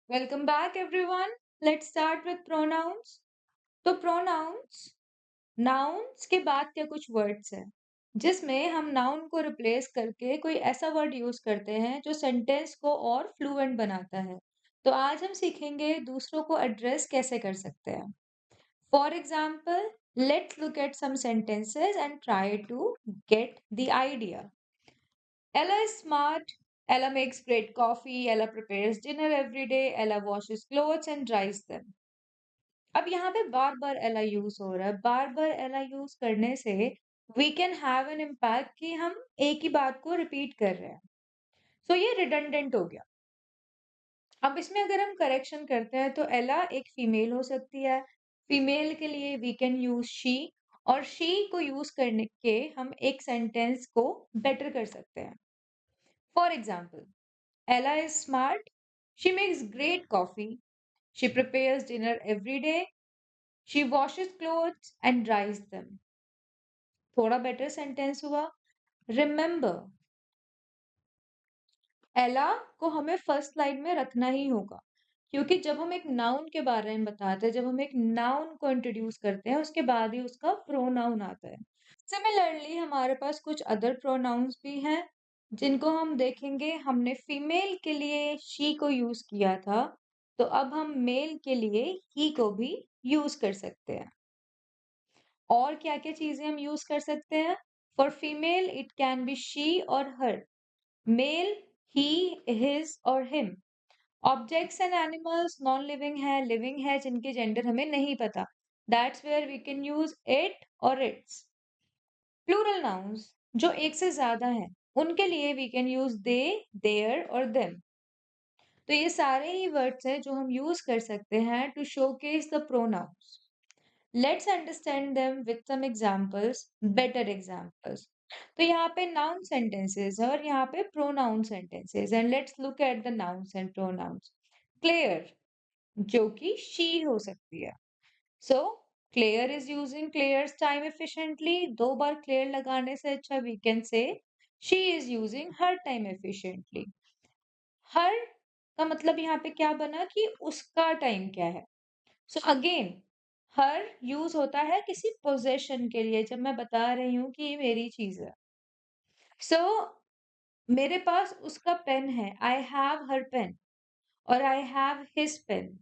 Welcome back, everyone. Let's start with pronouns. तो pronouns nouns के बाद के कुछ words हैं जिसमें हम noun को replace करके कोई ऐसा word use करते हैं जो sentence को और fluent बनाता है। तो आज हम सीखेंगे दूसरों को address कैसे कर सकते हैं। For example, let's look at some sentences and try to get the idea. Ella is smart. Ella makes great coffee. Ella prepares dinner every day. Ella washes clothes and dries them. अब यहाँ पे बार बार एला use हो रहा है। बार बार एला use करने से we can have an impact कि हम एक ही बात को रिपीट कर रहे हैं। सो ये रिडंडेंट हो गया। अब इसमें अगर हम करेक्शन करते हैं तो एला एक फीमेल हो सकती है। फीमेल के लिए वी कैन यूज शी, और शी को यूज करने के हम एक सेंटेंस को बेटर कर सकते हैं। For example, Ella is smart. She makes great coffee. She prepares dinner every day. She washes clothes and dries them. थोड़ा बेटर सेंटेंस हुआ। रिमेंबर, एला को हमें फर्स्ट लाइन में रखना ही होगा, क्योंकि जब हम एक नाउन के बारे में बताते हैं, जब हम एक नाउन को इंट्रोड्यूस करते हैं, उसके बाद ही उसका प्रोनाउन आता है। सिमिलरली हमारे पास कुछ अदर प्रोनाउंस भी हैं जिनको हम देखेंगे। हमने फीमेल के लिए शी को यूज किया था, तो अब हम मेल के लिए ही को भी यूज कर सकते हैं। और क्या क्या चीजें हम यूज कर सकते हैं? For female it can be she और हर, मेल ही, हिज और him. Objects and animals non living है, लिविंग है जिनके जेंडर हमें नहीं पता, that's where we can use it और इट्स। प्लूरल नाउन्स जो एक से ज्यादा हैं, उनके लिए we can use they, their और देम। तो ये सारे ही वर्ड्स हैं जो हम यूज कर सकते हैं to showcase the pronouns. Let's understand them with some examples, better examples. तो यहाँ पे नाउन सेंटेंसेस है और यहाँ पे pronoun sentences, and let's look at the nouns and pronouns. Claire, जो कि शी हो सकती है। So Claire is using Claire's time efficiently. दो बार क्लेयर लगाने से अच्छा we can say she is using her time efficiently. Her का मतलब यहाँ पे क्या बना कि उसका टाइम क्या है। सो अगेन, हर यूज होता है किसी पोजेशन के लिए, जब मैं बता रही हूँ कि ये मेरी चीज है। सो मेरे पास उसका पेन है, आई हैव हर पेन, और आई हैव हिज पेन।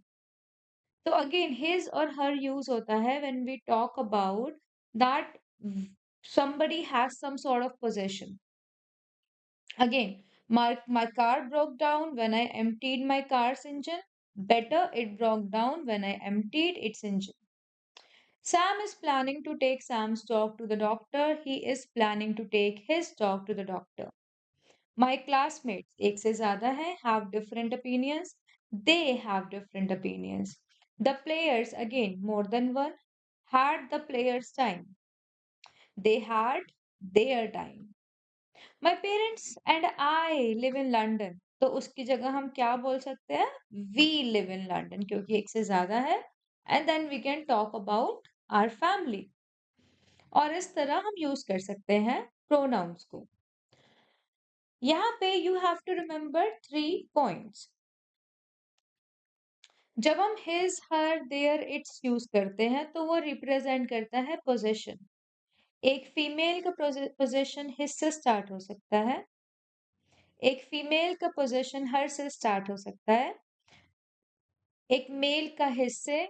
तो अगेन हिज और हर यूज होता है when we talk about that somebody has some sort of possession. Again, my car broke down when I emptied my car's engine. Better, it broke down when I emptied its engine. Sam is planning to take Sam's dog to the doctor. He is planning to take his dog to the doctor. My classmates, एक से ज़्यादा है, have different opinions. They have different opinions. The players, again, more than one, had the players' time. They had their time. My parents and I live in London. तो उसकी जगह हम क्या बोल सकते हैं? We live in London, क्योंकि एक से ज़्यादा है. And then we can talk about our family. और इस तरह हम यूज कर सकते हैं प्रोनाउंस को। यहाँ पे you have to remember 3 points. जब हम his, her, their, its use करते हैं तो वो रिप्रेजेंट करता है पोजेशन। एक फीमेल का पोजेशन हिज से स्टार्ट हो सकता है, एक फीमेल का पोजेशन हर से स्टार्ट हो सकता है, एक मेल का हिज से,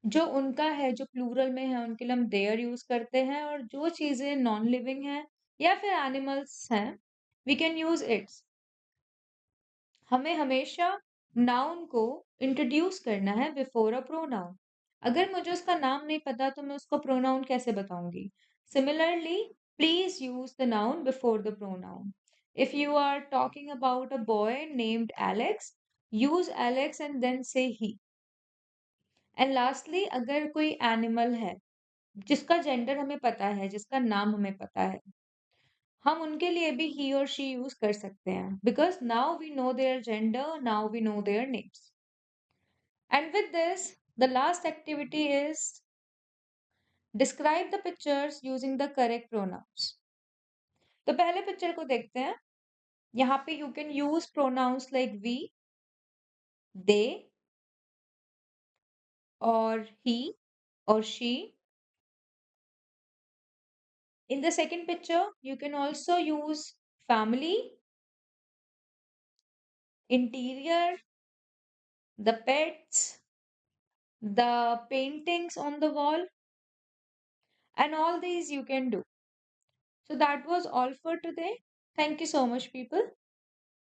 जो उनका है, जो प्लूरल में है, उनके लिए हम देयर यूज करते हैं, और जो चीजें नॉन लिविंग हैं या फिर एनिमल्स हैं, वी कैन यूज इट्स। हमें हमेशा नाउन को इंट्रोड्यूस करना है बिफोर अ प्रोनाउन। अगर मुझे उसका नाम नहीं पता तो मैं उसको प्रोनाउन कैसे बताऊंगी? Similarly, please use the noun before the pronoun. If you are talking about a boy named Alex, use Alex and then say he. And lastly, अगर कोई एनिमल है जिसका जेंडर हमें पता है, जिसका नाम हमें पता है, हम उनके लिए भी ही और शी यूज कर सकते हैं, because now we know their gender, now we know their names. And with this, the last activity is describe the pictures using the correct pronouns. तो पहले पिक्चर को देखते हैं। यहाँ पे you can use pronouns like we, they or he or she. In the second picture, you can also use family, interior, the pets, the paintings on the wall, and all these you can do. So that was all for today. Thank you so much, people.